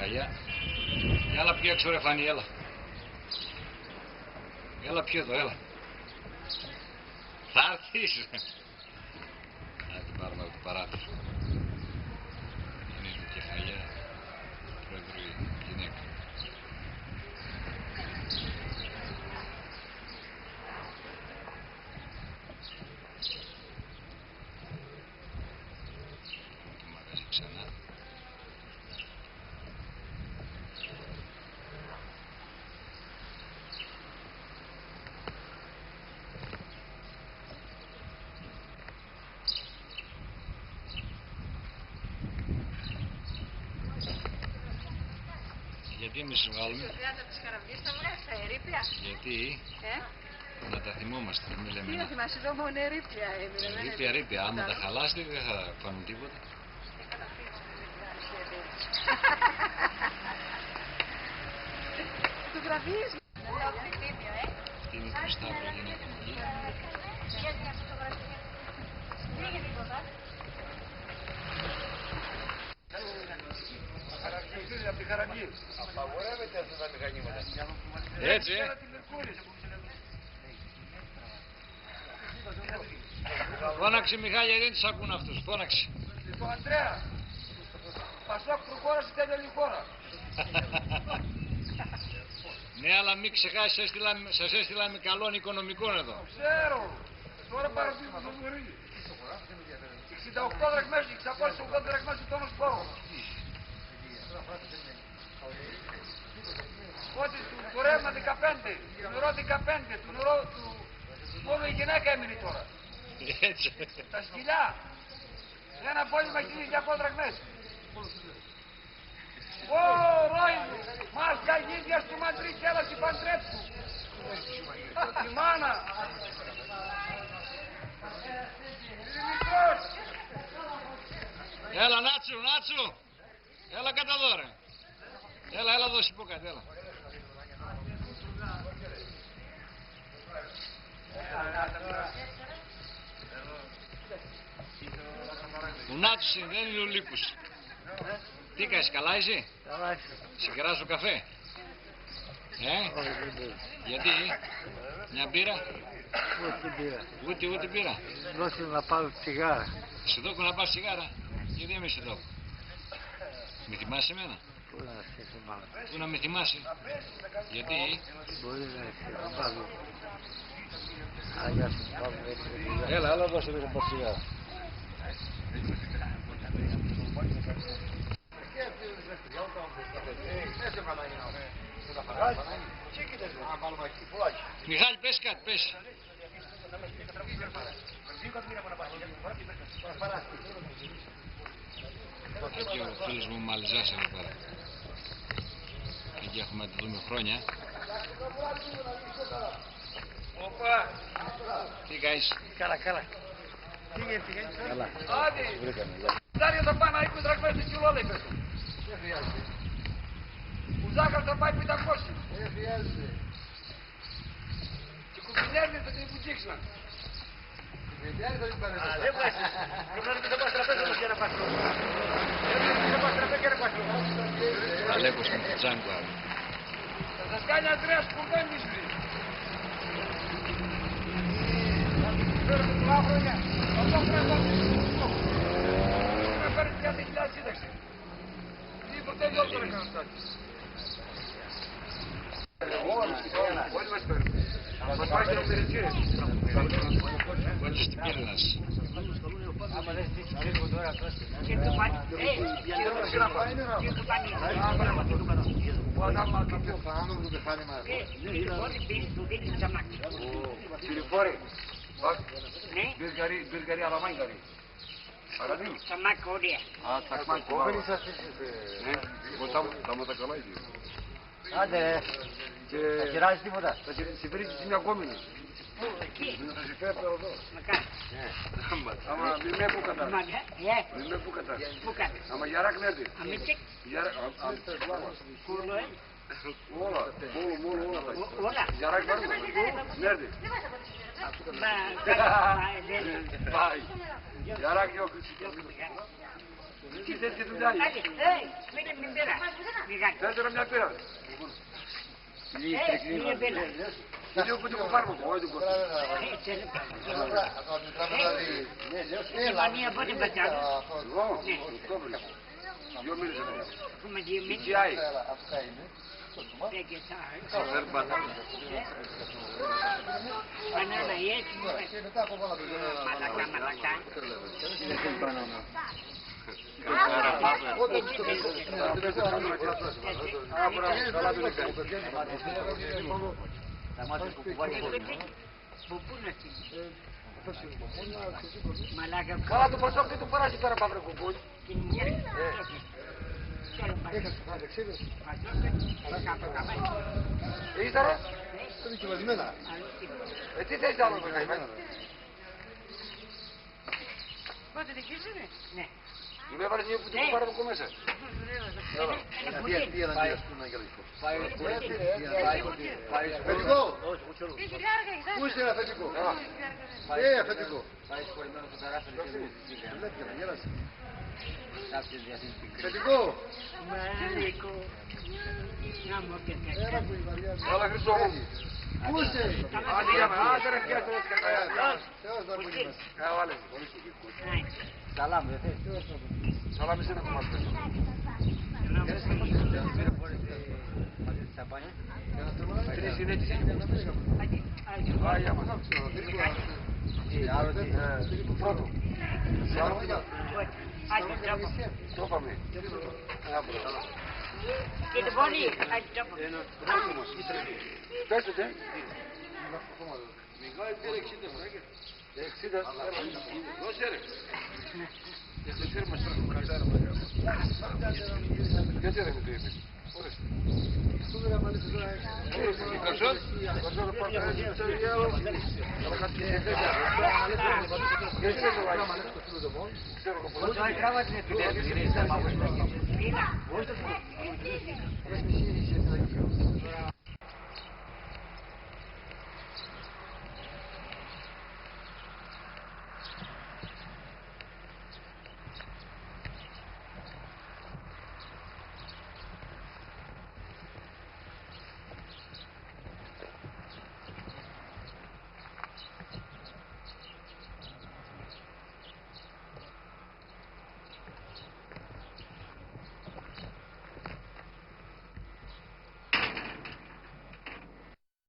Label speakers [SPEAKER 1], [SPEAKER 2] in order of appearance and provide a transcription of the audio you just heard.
[SPEAKER 1] κεφαλιά. Έλα πιο έξω ρε Φανή, έλα. Έλα πιο εδώ, έλα. Θα έρθεις. Να την πάρουμε από το παράθυρο. Είναι η κεφαλιά του Πρόεδρου η γυναίκα. Το μαγαζί ξανά. Γιατί εμείς βγάλουμε.
[SPEAKER 2] Στο 30 της Χαραυγής θα βγάλει τα ερείπια.
[SPEAKER 1] Γιατί. Να τα θυμόμαστε. Μην λέμε.
[SPEAKER 2] Τι να θυμάσαι, εδώ μόνο ερείπια έμεινε.
[SPEAKER 1] Ερείπια. Άμα τα χαλάσετε δεν θα φάνουν τίποτα.
[SPEAKER 2] Του γραφείς.
[SPEAKER 1] Αυτή είναι το Σταύρο γυναίκα εκεί.
[SPEAKER 3] Από τη Χαραυγή. Απαγορεύεται αυτά τα μηχανήματα.
[SPEAKER 1] Έτσι, Φώναξε Μιχάλη, δεν τους ακούν αυτούς. Φώναξε.
[SPEAKER 3] Λοιπόν, Αντρέα, Πασόκ προχώρασε τέλειωνη χώρα.
[SPEAKER 1] Ναι, αλλά μην ξεχάσεις, σας έστειλα με καλών οικονομικών εδώ.
[SPEAKER 3] Ξέρω. Τώρα παραδείγμα το βουρί. 68 δραχμές, 680 δραχμές του τόνος πόρου. Ότι του ρεύμα 15, του νερό 15, του νερό του... Μόνο η γυναίκα έμεινε τώρα.
[SPEAKER 1] Έτσι.
[SPEAKER 3] Τα σκυλιά. Ένα πόλημα 1200 δραχμές. Ω, Ρόι μου, μας τα γίδια στο μαντρί και έλα στην παντρέψου. Τη μάνα. Δημητρός.
[SPEAKER 1] Έλα Νάτσου. Έλα κατά εδώ ρε. Έλα δώσει πω κάτι, έλα. Ο Νάτσος δεν είναι ο Λύκους. Τι κάνεις, καλά είσαι?
[SPEAKER 4] Καλά είσαι.
[SPEAKER 1] Σε κεράσω καφέ. Γιατί, μια μπύρα? Ούτε μπύρα.
[SPEAKER 4] Δώσε να πάρω τσιγάρα.
[SPEAKER 1] Σε δώκω να πάρεις τσιγάρα? Γιατί είμαι σε δώκω? Με θυμάσαι εμένα?
[SPEAKER 4] Πού να σε θυμάμαι.
[SPEAKER 1] Πού να με θυμάσαι? Γιατί?
[SPEAKER 4] Μπορεί να σε θυμάμαι. Αγιά σου πάμε.
[SPEAKER 1] Έλα δώσε λίγο από τσιγάρα. Μιχάλη, πες κάτι, πες. Εκεί ο φίλος μου Μαλιζάς εδώ πέρα. Εκεί έχουμε να τη δούμε χρόνια.
[SPEAKER 3] Οπα.
[SPEAKER 1] Τι κάνεις?
[SPEAKER 4] Καλά. Τι γίνεται. Καλά.
[SPEAKER 3] Άντε. Ζάρια θα πάει να 20 δραχμές την κιλό, λέει πες. Δεν χρειάζεται. Ο ζάχαρος θα πάει 500. Δεν χρειάζεται. Και κουμπινέρνες θα την βουτήξαν. Κουμπινέρνες θα την πάνε. Α, δεν πάει. Κουμπινέρνες θα πάει στραπέζι όμως για να πάει. Θα πάει στραπέζι για να πάει.
[SPEAKER 1] Αλέκος με το Τζάνκο.
[SPEAKER 3] Θα σας κάνει Αντρέας Κουρδένης. Φέρετε πολλά χρόνια. Αυτό πρέπει να φέρετε για 2.000 σύνταξη. Τίποτε δεν το έκανα στάτη. Όλοι μας παίρνουν. Μας πάει στην υπηρεσία.
[SPEAKER 1] Κόλλησε στην πύρνας.
[SPEAKER 4] Άμα δεν στήσεις λίγο τώρα κόστη.
[SPEAKER 3] Τηλεφόρη. Μπες γαρί αλαμάι γαρί. Αγαδίου.
[SPEAKER 2] Τσαμάκ ωραία.
[SPEAKER 3] Α, τσακμάκ.
[SPEAKER 4] Κόβελη σας είσαι.
[SPEAKER 3] Τα μου τα καλά ίδιο.
[SPEAKER 4] Άντε ρε. Θα κεράζεις τίποτα.
[SPEAKER 3] Θα συμφέρεις στην ακόμη.
[SPEAKER 2] Εκεί.
[SPEAKER 3] Θα συμφέρει εδώ.
[SPEAKER 2] Μακάρι.
[SPEAKER 3] Άμα μην με που κατά. Μην με που κατά.
[SPEAKER 2] Πού κάτω.
[SPEAKER 3] Άμα γιαράκ νέρτη.
[SPEAKER 2] Αμίτσεκ. Κούλο
[SPEAKER 3] Όλα. Μόνο όλα.
[SPEAKER 2] Όλα.
[SPEAKER 3] Γιαράκ βάρουμε. Νέρτη. Πάει. Γιαράκ γιόκρι. Τι τέτοια δουλειά είναι.
[SPEAKER 2] Άντε, μην πέρα. Λιγάκι.
[SPEAKER 3] Θέλετε μια πέρα.
[SPEAKER 2] Μία πέρα.
[SPEAKER 3] Είναι όπου το κουφάρμο μου, όχι το κουφάρμο.
[SPEAKER 2] Συμφωνία πότε πατιάδε.
[SPEAKER 3] Εγώ, Οκτώβρη. 2 μήνες εδώ.
[SPEAKER 2] Έχουμε 2 μήνες.
[SPEAKER 3] GI.
[SPEAKER 2] Δεν κοιτάω.
[SPEAKER 3] Σαφέρ μπανάνα.
[SPEAKER 2] Μπανάνα έτσι. Μαλακά. Πού να στείλει. Μαλάκα.
[SPEAKER 3] Καλά το πασόκι του πέρασε τώρα παύρο κουκούς. Έχεις τώρα. Τι θέλεις άλλο να κάνεις.
[SPEAKER 2] Πότε δικήσουνε. Ναι.
[SPEAKER 3] Είμαι έβαλες μια που του πάρε το μέσα.
[SPEAKER 5] Αφεντικό! Πού είσαι αφεντικό? Αφεντικό. Αφεντικό!
[SPEAKER 2] Μαλικό. Να μου πιέτε.
[SPEAKER 3] Καλά Χριστό μου.
[SPEAKER 5] Πού είσαι?
[SPEAKER 3] Άντε ρε πιάστε έτσι κανένα.
[SPEAKER 5] Θεός να μου είμαστε.
[SPEAKER 3] Βάλε.
[SPEAKER 4] Σαλάμ, δεν θέλεις.
[SPEAKER 3] Σαλάμ είσαι ένα κομμάτι πίσω. Τρεις συνέτηση. Άγια μας. Πρώτο. Το είπαμε.
[SPEAKER 2] Και το πόνι.
[SPEAKER 3] Πες το τε. Μεγάλη πήρε 60 φράγια. 60. Δώσε ρε. Δεν ξέρουμε μας τώρα καλύτερα. Γιατί ρε με το είπες. Ορίστε. Καρσόν. Καρσόν θα πάμε. Γιατί δεν το βάζεις. Ξέρω το πολλά.
[SPEAKER 2] Μίλα.